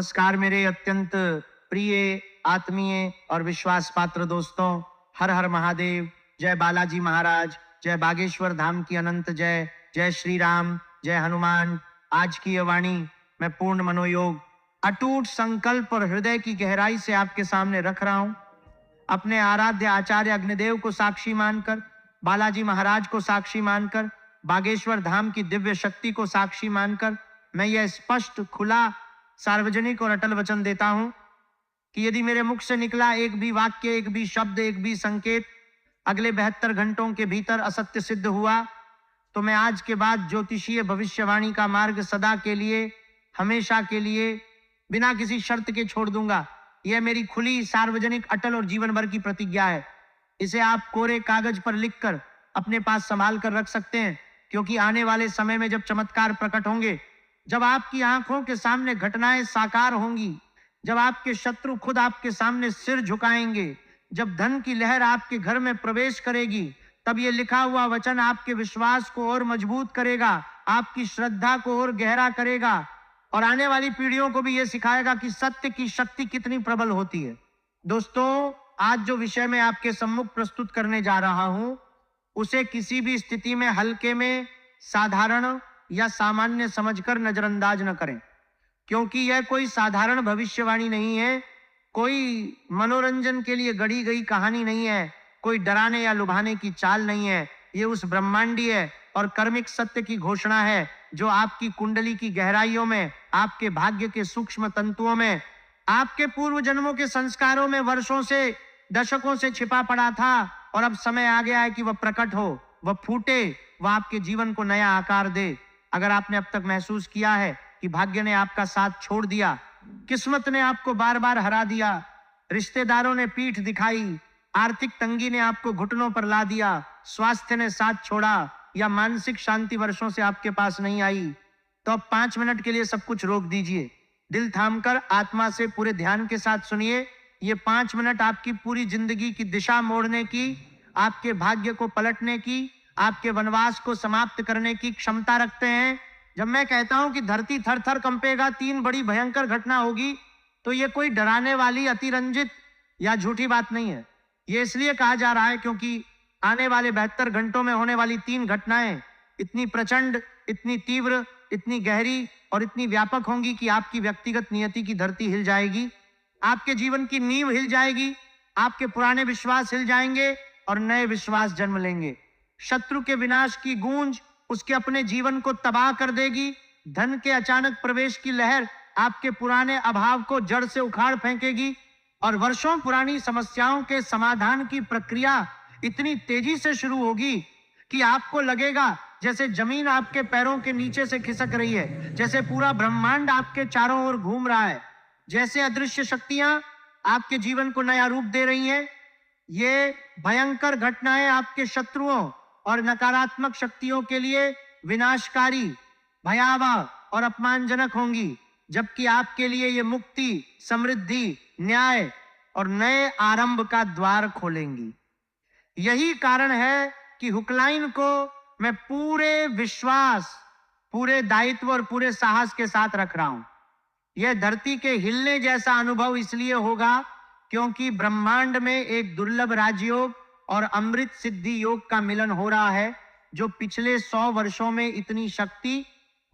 नमस्कार मेरे अत्यंत प्रिय, आत्मीय और विश्वास पात्र दोस्तों। हर हर महादेव। जय बालाजी महाराज, जय बागेश्वर धाम की अनंत जय। जय श्री राम, जय हनुमान। आज की यह वाणी मैं पूर्ण मनोयोग, अटूट संकल्प और हृदय की गहराई से आपके सामने रख रहा हूं। अपने आराध्य आचार्य अग्निदेव को साक्षी मानकर, बालाजी महाराज को साक्षी मानकर, बागेश्वर धाम की दिव्य शक्ति को साक्षी मानकर मैं यह स्पष्ट, खुला, सार्वजनिक और अटल वचन देता हूं कि यदि मेरे मुख से निकला एक भी वाक्य, एक भी शब्द, एक भी संकेत अगले 72 घंटों के भीतर असत्य सिद्ध हुआ तो मैं आज के बाद ज्योतिषीय भविष्यवाणी का मार्ग सदा के लिए, हमेशा के लिए, बिना किसी शर्त के छोड़ दूंगा। यह मेरी खुली, सार्वजनिक, अटल और जीवन भर की प्रतिज्ञा है। इसे आप कोरे कागज पर लिखकर अपने पास संभाल कर रख सकते हैं, क्योंकि आने वाले समय में जब चमत्कार प्रकट होंगे, जब आपकी आंखों के सामने घटनाएं साकार होंगी, जब आपके शत्रु खुद आपके सामने सिर झुकाएंगे, जब धन की लहर आपके घर में प्रवेश करेगी, तब ये लिखा हुआ वचन आपके विश्वास को और मजबूत करेगा, आपकी श्रद्धा को और गहरा करेगा और आने वाली पीढ़ियों को भी यह सिखाएगा कि सत्य की शक्ति कितनी प्रबल होती है। दोस्तों, आज जो विषय मैं आपके सम्मुख प्रस्तुत करने जा रहा हूं, उसे किसी भी स्थिति में हल्के में, साधारण या सामान्य समझकर नजरअंदाज न करें, क्योंकि यह कोई साधारण भविष्यवाणी नहीं है, कोई मनोरंजन के लिए गढ़ी गई कहानी नहीं है, कोई डराने या लुभाने की चाल नहीं है। यह उस ब्रह्मांडीय और कर्मिक सत्य की घोषणा है जो आपकी कुंडली की गहराइयों में, आपके भाग्य के सूक्ष्म तंतुओं में, आपके पूर्व जन्मों के संस्कारों में वर्षों से, दशकों से छिपा पड़ा था और अब समय आ गया है कि वह प्रकट हो, वह फूटे, वह आपके जीवन को नया आकार दे। अगर आपने अब तक महसूस किया है कि भाग्य ने आपका साथ छोड़ दिया, किस्मत ने आपको बार बार हरा दिया, रिश्तेदारों ने पीठ दिखाई, आर्थिक तंगी ने आपको घुटनों पर ला दिया, स्वास्थ्य ने साथ छोड़ा या मानसिक शांति वर्षों से आपके पास नहीं आई, तो अब 5 मिनट के लिए सब कुछ रोक दीजिए। दिल थामकर आत्मा से पूरे ध्यान के साथ सुनिए। ये 5 मिनट आपकी पूरी जिंदगी की दिशा मोड़ने की, आपके भाग्य को पलटने की, आपके वनवास को समाप्त करने की क्षमता रखते हैं। जब मैं कहता हूं कि धरती थर थर कंपेगा, 3 बड़ी भयंकर घटना होगी, तो ये कोई डराने वाली, अतिरंजित या झूठी बात नहीं है। ये इसलिए कहा जा रहा है क्योंकि आने वाले 72 घंटों में होने वाली 3 घटनाएं इतनी प्रचंड, इतनी तीव्र, इतनी गहरी और इतनी व्यापक होंगी कि आपकी व्यक्तिगत नियति की धरती हिल जाएगी, आपके जीवन की नींव हिल जाएगी, आपके पुराने विश्वास हिल जाएंगे और नए विश्वास जन्म लेंगे। शत्रु के विनाश की गूंज उसके अपने जीवन को तबाह कर देगी। धन के अचानक प्रवेश की लहर आपके पुराने अभाव को जड़ से उखाड़ फेंकेगी और वर्षों पुरानी समस्याओं के समाधान की प्रक्रिया इतनी तेजी से शुरू होगी कि आपको लगेगा जैसे जमीन आपके पैरों के नीचे से खिसक रही है, जैसे पूरा ब्रह्मांड आपके चारों ओर घूम रहा है, जैसे अदृश्य शक्तियां आपके जीवन को नया रूप दे रही हैं। ये भयंकर घटनाएं आपके शत्रुओं और नकारात्मक शक्तियों के लिए विनाशकारी, भयावह और अपमानजनक होंगी, जबकि आपके लिए ये मुक्ति, समृद्धि, न्याय और नए आरंभ का द्वार खोलेंगी। यही कारण है कि हुकलाइन को मैं पूरे विश्वास, पूरे दायित्व और पूरे साहस के साथ रख रहा हूं। यह धरती के हिलने जैसा अनुभव इसलिए होगा क्योंकि ब्रह्मांड में एक दुर्लभ राजयोग और अमृत सिद्धि योग का मिलन हो रहा है, जो पिछले 100 वर्षों में इतनी शक्ति,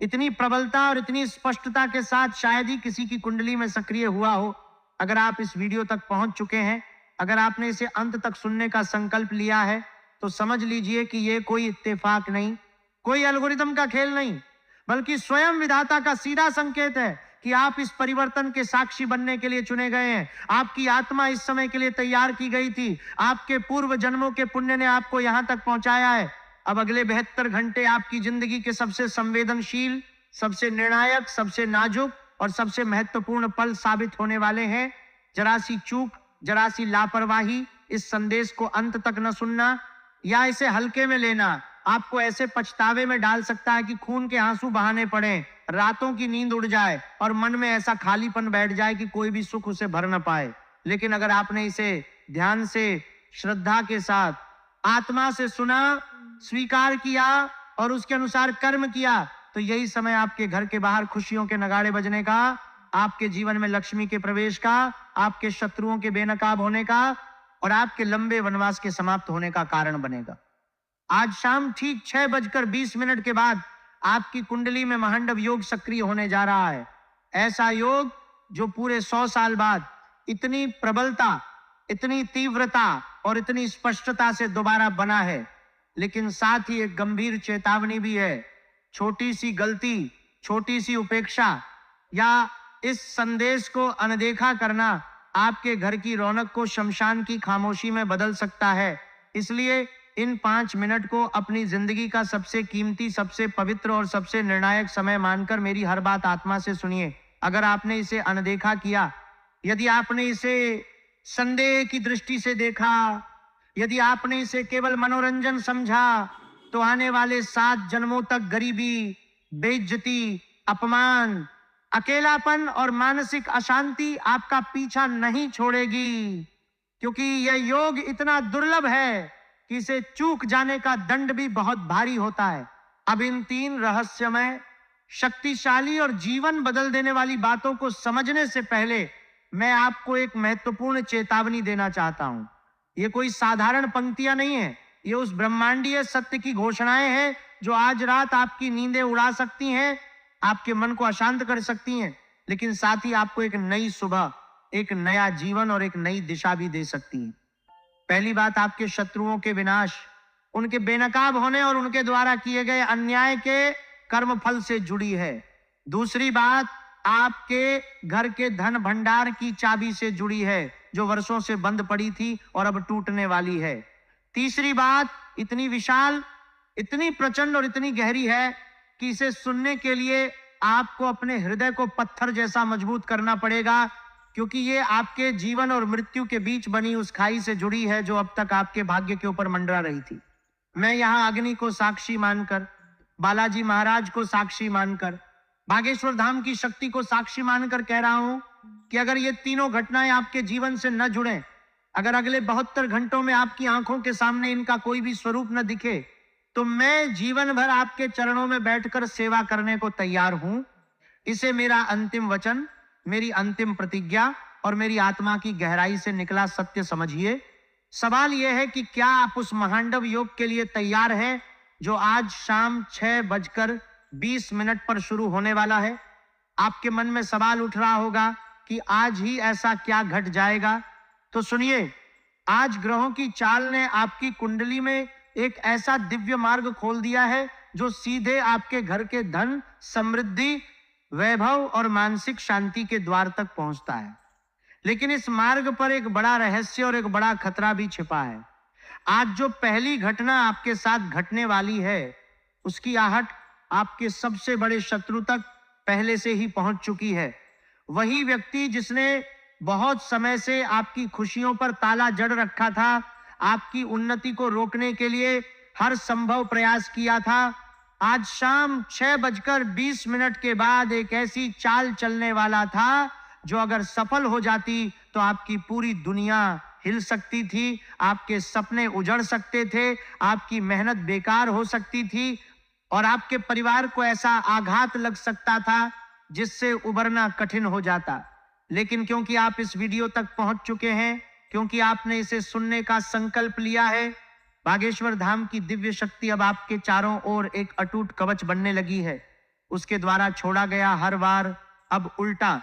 इतनी प्रबलता और इतनी स्पष्टता के साथ शायद ही किसी की कुंडली में सक्रिय हुआ हो। अगर आप इस वीडियो तक पहुंच चुके हैं, अगर आपने इसे अंत तक सुनने का संकल्प लिया है, तो समझ लीजिए कि यह कोई इत्तेफाक नहीं, कोई एल्गोरिदम का खेल नहीं, बल्कि स्वयं विधाता का सीधा संकेत है कि आप इस परिवर्तन के साक्षी बनने के लिए चुने गए हैं। आपकी आत्मा इस समय के लिए तैयार की गई थी। आपके पूर्व जन्मों के पुण्य ने आपको यहां तक पहुंचाया है। अब अगले 72 घंटे आपकी जिंदगी के सबसे संवेदनशील, सबसे निर्णायक, सबसे नाजुक और सबसे महत्वपूर्ण पल साबित होने वाले हैं। जरा सी चूक, जरा सी लापरवाही, इस संदेश को अंत तक न सुनना या इसे हल्के में लेना आपको ऐसे पछतावे में डाल सकता है कि खून के आंसू बहाने पड़े, रातों की नींद उड़ जाए और मन में ऐसा खालीपन बैठ जाए कि कोई भी सुख उसे भर न पाए। लेकिन अगर आपने इसे ध्यान से, श्रद्धा के साथ, आत्मा से सुना, स्वीकार किया और उसके अनुसार कर्म किया, तो यही समय आपके घर के बाहर खुशियों के नगाड़े बजने का, आपके जीवन में लक्ष्मी के प्रवेश का, आपके शत्रुओं के बेनकाब होने का और आपके लंबे वनवास के समाप्त होने का कारण बनेगा। आज शाम ठीक 6:20 के बाद आपकी कुंडली में महांडव योग सक्रिय होने जा रहा है। ऐसा योग जो पूरे 100 साल बाद इतनी प्रबलता, इतनी तीव्रता और इतनी स्पष्टता से दोबारा बना है। लेकिन साथ ही एक गंभीर चेतावनी भी है। छोटी सी गलती, छोटी सी उपेक्षा या इस संदेश को अनदेखा करना आपके घर की रौनक को शमशान की खामोशी में बदल सकता है। इसलिए इन 5 मिनट को अपनी जिंदगी का सबसे कीमती, सबसे पवित्र और सबसे निर्णायक समय मानकर मेरी हर बात आत्मा से सुनिए। अगर आपने इसे अनदेखा किया, यदि आपने इसे संदेह की दृष्टि से देखा, यदि आपने इसे केवल मनोरंजन समझा, तो आने वाले 7 जन्मों तक गरीबी, बेइज्जती, अपमान, अकेलापन और मानसिक अशांति आपका पीछा नहीं छोड़ेगी। क्योंकि यह योग इतना दुर्लभ है कि इसे चूक जाने का दंड भी बहुत भारी होता है। अब इन 3 रहस्यमय, शक्तिशाली और जीवन बदल देने वाली बातों को समझने से पहले मैं आपको एक महत्वपूर्ण चेतावनी देना चाहता हूं। ये कोई साधारण पंक्तियां नहीं है, ये उस ब्रह्मांडीय सत्य की घोषणाएं हैं जो आज रात आपकी नींदें उड़ा सकती हैं, आपके मन को अशांत कर सकती हैं, लेकिन साथ ही आपको एक नई सुबह, एक नया जीवन और एक नई दिशा भी दे सकती हैं। पहली बात आपके शत्रुओं के विनाश, उनके बेनकाब होने और उनके द्वारा किए गए अन्याय के कर्मफल से जुड़ी है। दूसरी बात आपके घर के धन भंडार की चाबी से जुड़ी है, जो वर्षों से बंद पड़ी थी और अब टूटने वाली है। तीसरी बात इतनी विशाल, इतनी प्रचंड और इतनी गहरी है कि इसे सुनने के लिए आपको अपने हृदय को पत्थर जैसा मजबूत करना पड़ेगा, क्योंकि ये आपके जीवन और मृत्यु के बीच बनी उस खाई से जुड़ी है जो अब तक आपके भाग्य के ऊपर मंडरा रही थी। मैं यहाँ अग्नि को साक्षी मानकर, बालाजी महाराज को साक्षी मानकर, बागेश्वर धाम की शक्ति को साक्षी मानकर कह रहा हूं कि अगर ये तीनों घटनाएं आपके जीवन से न जुड़े, अगर अगले 72 घंटों में आपकी आंखों के सामने इनका कोई भी स्वरूप न दिखे, तो मैं जीवन भर आपके चरणों में बैठकर सेवा करने को तैयार हूं। इसे मेरा अंतिम वचन, मेरी अंतिम प्रतिज्ञा और मेरी आत्मा की गहराई से निकला सत्य समझिए। सवाल यह है कि क्या आप उस महांडव योग के लिए तैयार हैं जो आज शाम 6:20 पर शुरू होने वाला है। आपके मन में सवाल उठ रहा होगा कि आज ही ऐसा क्या घट जाएगा। तो सुनिए, आज ग्रहों की चाल ने आपकी कुंडली में एक ऐसा दिव्य मार्ग खोल दिया है जो सीधे आपके घर के धन, समृद्धि, वैभव और मानसिक शांति के द्वार तक पहुंचता है। लेकिन इस मार्ग पर एक बड़ा रहस्य और एक बड़ा खतरा भी छिपा है। आज जो पहली घटना आपके साथ घटने वाली है, उसकी आहट आपके सबसे बड़े शत्रु तक पहले से ही पहुंच चुकी है। वही व्यक्ति जिसने बहुत समय से आपकी खुशियों पर ताला जड़ रखा था, आपकी उन्नति को रोकने के लिए हर संभव प्रयास किया था, आज शाम 6:20 के बाद एक ऐसी चाल चलने वाला था जो अगर सफल हो जाती तो आपकी पूरी दुनिया हिल सकती थी, आपके सपने उजड़ सकते थे, आपकी मेहनत बेकार हो सकती थी और आपके परिवार को ऐसा आघात लग सकता था जिससे उबरना कठिन हो जाता। लेकिन क्योंकि आप इस वीडियो तक पहुंच चुके हैं, क्योंकि आपने इसे सुनने का संकल्प लिया है, बागेश्वर धाम की दिव्य शक्ति अब आपके चारों ओर एक अटूट कवच बनने लगी है। उसके द्वारा छोड़ा गया हर वार अब उल्टा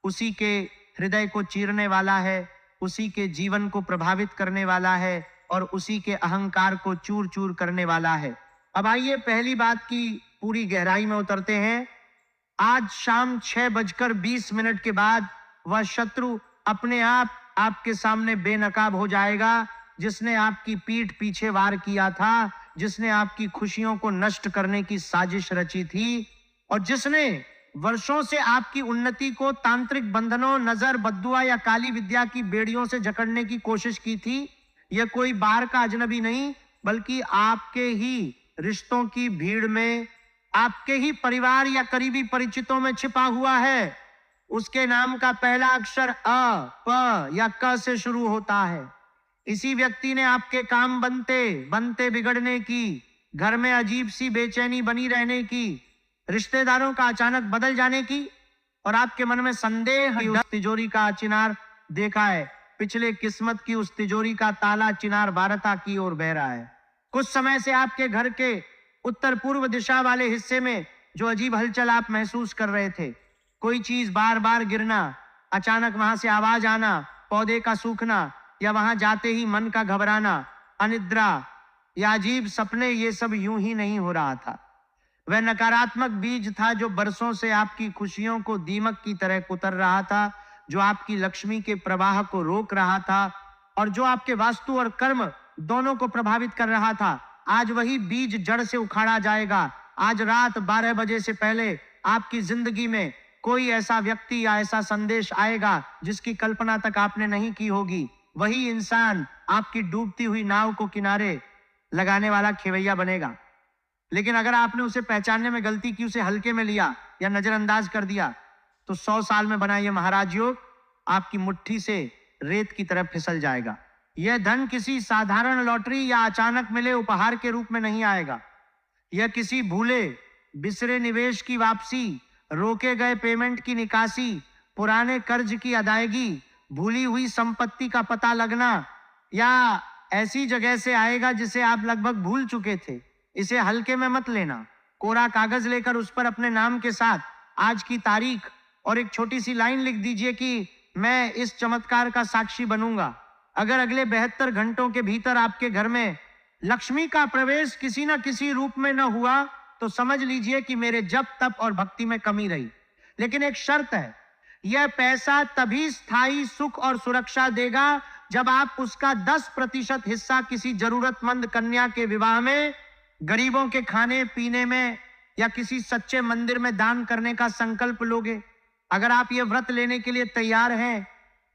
उसी के हृदय को चीरने वाला है, उसी के जीवन को प्रभावित करने वाला है और उसी के अहंकार को चूर चूर करने वाला है। अब आइए पहली बात की पूरी गहराई में उतरते हैं। आज शाम 6:20 के बाद वह शत्रु अपने आप आपके सामने बेनकाब हो जाएगा, जिसने आपकी पीठ पीछे वार किया था, जिसने आपकी खुशियों को नष्ट करने की साजिश रची थी और जिसने वर्षों से आपकी उन्नति को तांत्रिक बंधनों, नजर, बद्दुआ या काली विद्या की बेड़ियों से जकड़ने की कोशिश की थी। यह कोई बाहर का अजनबी नहीं, बल्कि आपके ही रिश्तों की भीड़ में, आपके ही परिवार या करीबी परिचितों में छिपा हुआ है। उसके नाम का पहला अक्षर अ, प या क से शुरू होता है। इसी व्यक्ति ने आपके काम बनते बनते बिगड़ने की, घर में अजीब सी बेचैनी बनी रहने की, रिश्तेदारों का अचानक बदल जाने की और आपके मन में संदेह कि उस तिजोरी का चिनार देखा है, पिछले किस्मत की उस तिजोरी का ताला चिनार वारता की ओर बह रहा है। कुछ समय से आपके घर के उत्तर पूर्व दिशा वाले हिस्से में जो अजीब हलचल आप महसूस कर रहे थे, कोई चीज बार बार गिरना, अचानक वहां से आवाज आना, पौधे का सूखना या वहां जाते ही मन का घबराना, अनिद्रा या अजीब सपने, ये सब यूं ही नहीं हो रहा था। वह नकारात्मक बीज था जो बरसों से आपकी खुशियों को दीमक की तरह कुतर रहा था, जो आपकी लक्ष्मी के प्रवाह को रोक रहा था और जो आपके वास्तु और कर्म दोनों को प्रभावित कर रहा था। आज वही बीज जड़ से उखाड़ा जाएगा। आज रात 12 बजे से पहले आपकी जिंदगी में कोई ऐसा व्यक्ति या ऐसा संदेश आएगा जिसकी कल्पना तक आपने नहीं की होगी। वही इंसान आपकी डूबती हुई नाव को किनारे लगाने वाला खेवैया बनेगा। लेकिन अगर आपने उसे पहचानने में गलती की, उसे हल्के में लिया या नजरअंदाज कर दिया, तो 100 साल में बना यह महाराज योग आपकी मुट्ठी से रेत की तरफ फिसल जाएगा। यह धन किसी साधारण लॉटरी या अचानक मिले उपहार के रूप में नहीं आएगा। यह किसी भूले बिसरे निवेश की वापसी, रोके गए पेमेंट की निकासी, पुराने कर्ज की अदायगी, भूली हुई संपत्ति का पता लगना या ऐसी जगह से आएगा जिसे आप लगभग भूल चुके थे। इसे हल्के में मत लेना। कोरा कागज लेकर उस पर अपने नाम के साथ आज की तारीख और एक छोटी सी लाइन लिख दीजिए कि मैं इस चमत्कार का साक्षी बनूंगा। अगर अगले 72 घंटों के भीतर आपके घर में लक्ष्मी का प्रवेश किसी न किसी रूप में न हुआ, तो समझ लीजिए कि मेरे जप तप और भक्ति में कमी रही। लेकिन एक शर्त है, यह पैसा तभी स्थायी सुख और सुरक्षा देगा जब आप उसका 10% हिस्सा किसी जरूरतमंद कन्या के विवाह में, गरीबों के खाने पीने में या किसी सच्चे मंदिर में दान करने का संकल्प लोगे। अगर आप ये व्रत लेने के लिए तैयार हैं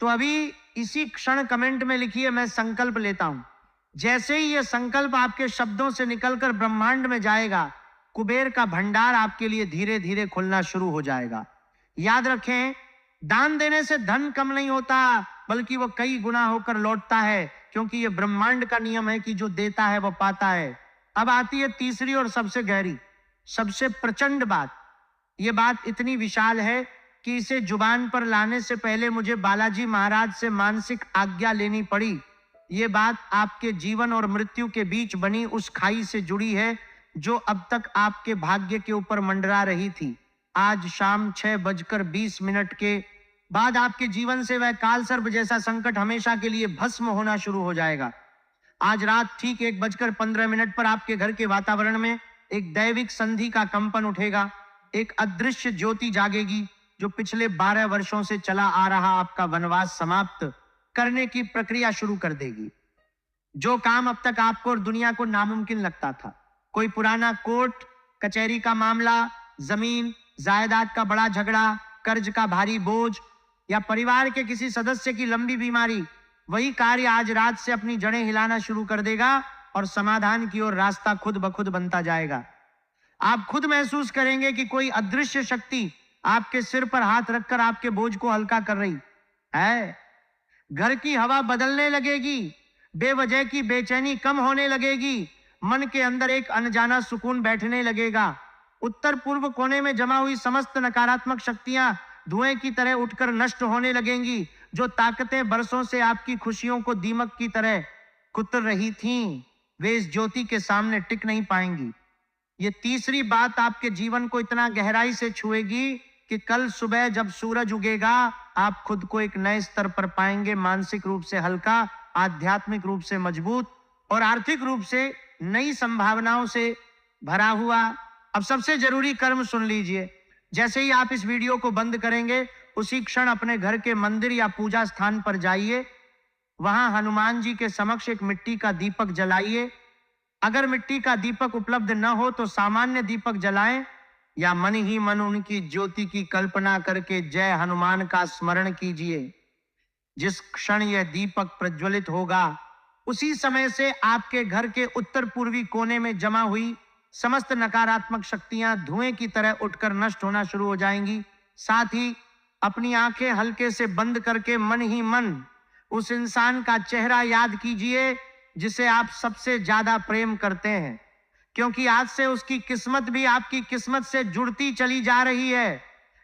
तो अभी इसी क्षण कमेंट में लिखिए, मैं संकल्प लेता हूं। जैसे ही यह संकल्प आपके शब्दों से निकलकर ब्रह्मांड में जाएगा, कुबेर का भंडार आपके लिए धीरे धीरे खुलना शुरू हो जाएगा। याद रखें, दान देने से धन कम नहीं होता, बल्कि वो कई गुना होकर लौटता है, क्योंकि ये ब्रह्मांड का नियम है कि जो देता है वो पाता है। अब आती है तीसरी और सबसे गहरी, सबसे प्रचंड बात। ये बात इतनी विशाल है कि इसे जुबान पर लाने से पहले मुझे बालाजी महाराज से मानसिक आज्ञा लेनी पड़ी। ये बात आपके जीवन और मृत्यु के बीच बनी उस खाई से जुड़ी है जो अब तक आपके भाग्य के ऊपर मंडरा रही थी। आज शाम 6:20 के बाद आपके जीवन से वह कालसर्प जैसा संकट हमेशा के लिए भस्म होना शुरू हो जाएगा। आज रात ठीक 1:15 पर आपके घर के वातावरण में एक दैविक संधि का कंपन उठेगा। एक अदृश्य ज्योति जागेगी जो पिछले 12 वर्षों से चला आ रहा आपका वनवास समाप्त करने की प्रक्रिया शुरू कर देगी। जो काम अब तक आपको और दुनिया को नामुमकिन लगता था, कोई पुराना कोर्ट कचहरी का मामला, जमीन जायदाद का बड़ा झगड़ा, कर्ज का भारी बोझ या परिवार के किसी सदस्य की लंबी बीमारी, वही कार्य आज रात से अपनी जड़ें हिलाना शुरू कर देगा और समाधान की ओर रास्ता खुद ब खुद बनता जाएगा। आप खुद महसूस करेंगे कि कोई अदृश्य शक्ति आपके सिर पर हाथ रखकर आपके बोझ को हल्का कर रही है। घर की हवा बदलने लगेगी, बेवजह की बेचैनी कम होने लगेगी, मन के अंदर एक अनजाना सुकून बैठने लगेगा। उत्तर पूर्व कोने में जमा हुई समस्त नकारात्मक शक्तियां धुएं की तरह उठकर नष्ट होने लगेंगी। जो ताकतें बरसों से आपकी खुशियों को दीमक की तरह कुतर रही थीं, वे इस ज्योति के सामने टिक नहीं पाएंगी। ये तीसरी बात आपके जीवन को इतना गहराई से छुएगी कि कल सुबह जब सूरज उगेगा, आप खुद को एक नए स्तर पर पाएंगे, मानसिक रूप से हल्का, आध्यात्मिक रूप से मजबूत और आर्थिक रूप से नई संभावनाओं से भरा हुआ। अब सबसे जरूरी कर्म सुन लीजिए। जैसे ही आप इस वीडियो को बंद करेंगे, उसी क्षण अपने घर के मंदिर या पूजा स्थान पर जाइए। वहां हनुमान जी के समक्ष एक मिट्टी का दीपक जलाइए। अगर मिट्टी का दीपक उपलब्ध न हो तो सामान्य दीपक जलाएं या मन ही मन उनकी ज्योति की कल्पना करके जय हनुमान का स्मरण कीजिए। जिस क्षण यह दीपक प्रज्वलित होगा, उसी समय से आपके घर के उत्तर पूर्वी कोने में जमा हुई समस्त नकारात्मक शक्तियां धुएं की तरह उठकर नष्ट होना शुरू हो जाएंगी। साथ ही अपनी आंखें हल्के से बंद करके मन ही मन उस इंसान का चेहरा याद कीजिए जिसे आप सबसे ज्यादा प्रेम करते हैं, क्योंकि आज से उसकी किस्मत भी आपकी किस्मत से जुड़ती चली जा रही है।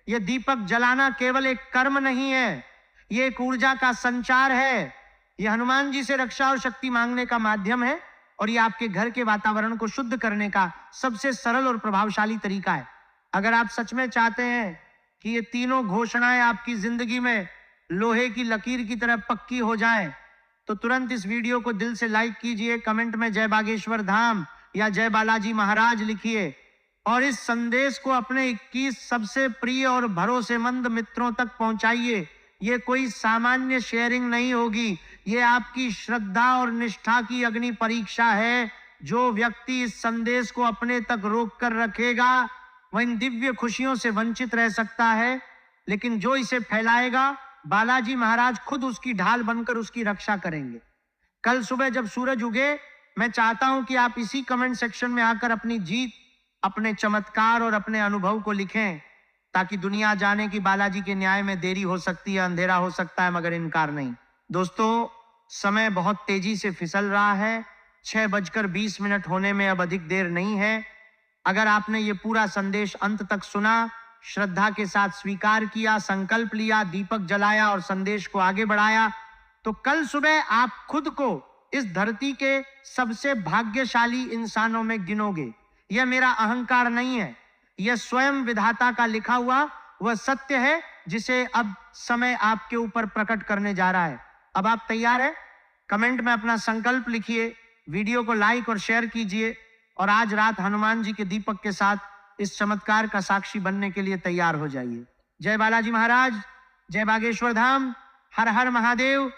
ये दीपक जलाना केवल एक कर्म नहीं है, ये एक ऊर्जा का संचार है। ये हनुमान जी से रक्षा और शक्ति मांगने का माध्यम है और ये आपके घर के वातावरण को शुद्ध करने का सबसे सरल और प्रभावशाली तरीका है। अगर आप सच में चाहते हैं कि ये तीनों घोषणाएं आपकी जिंदगी में लोहे की लकीर की तरह पक्की हो जाएं, तो तुरंत इस वीडियो को दिल से लाइक कीजिए, कमेंट में जय बागेश्वर धाम या जय बालाजी महाराज लिखिए और इस संदेश को अपने 21 सबसे प्रिय और भरोसेमंद मित्रों तक पहुंचाइए। ये कोई सामान्य शेयरिंग नहीं होगी, ये आपकी श्रद्धा और निष्ठा की अग्नि परीक्षा है। जो व्यक्ति इस संदेश को अपने तक रोक कर रखेगा वह इन दिव्य खुशियों से वंचित रह सकता है, लेकिन जो इसे फैलाएगा बालाजी महाराज खुद उसकी ढाल बनकर उसकी रक्षा करेंगे। कल सुबह जब सूरज उगे, मैं चाहता हूं कि आप इसी कमेंट सेक्शन में आकर अपनी जीत, अपने चमत्कार और अपने अनुभव को लिखें, ताकि दुनिया जाने कि बालाजी के न्याय में देरी हो सकती है, अंधेरा हो सकता है, मगर इनकार नहीं। दोस्तों, समय बहुत तेजी से फिसल रहा है। 6:20 होने में अब अधिक देर नहीं है। अगर आपने ये पूरा संदेश अंत तक सुना, श्रद्धा के साथ स्वीकार किया, संकल्प लिया, दीपक जलाया और संदेश को आगे बढ़ाया, तो कल सुबह आप खुद को इस धरती के सबसे भाग्यशाली इंसानों में गिनोगे। यह मेरा अहंकार नहीं है, यह स्वयं विधाता का लिखा हुआ वह सत्य है जिसे अब समय आपके ऊपर प्रकट करने जा रहा है। अब आप तैयार हैं? कमेंट में अपना संकल्प लिखिए, वीडियो को लाइक और शेयर कीजिए और आज रात हनुमान जी के दीपक के साथ इस चमत्कार का साक्षी बनने के लिए तैयार हो जाइए। जय बालाजी महाराज, जय बागेश्वर धाम, हर हर महादेव।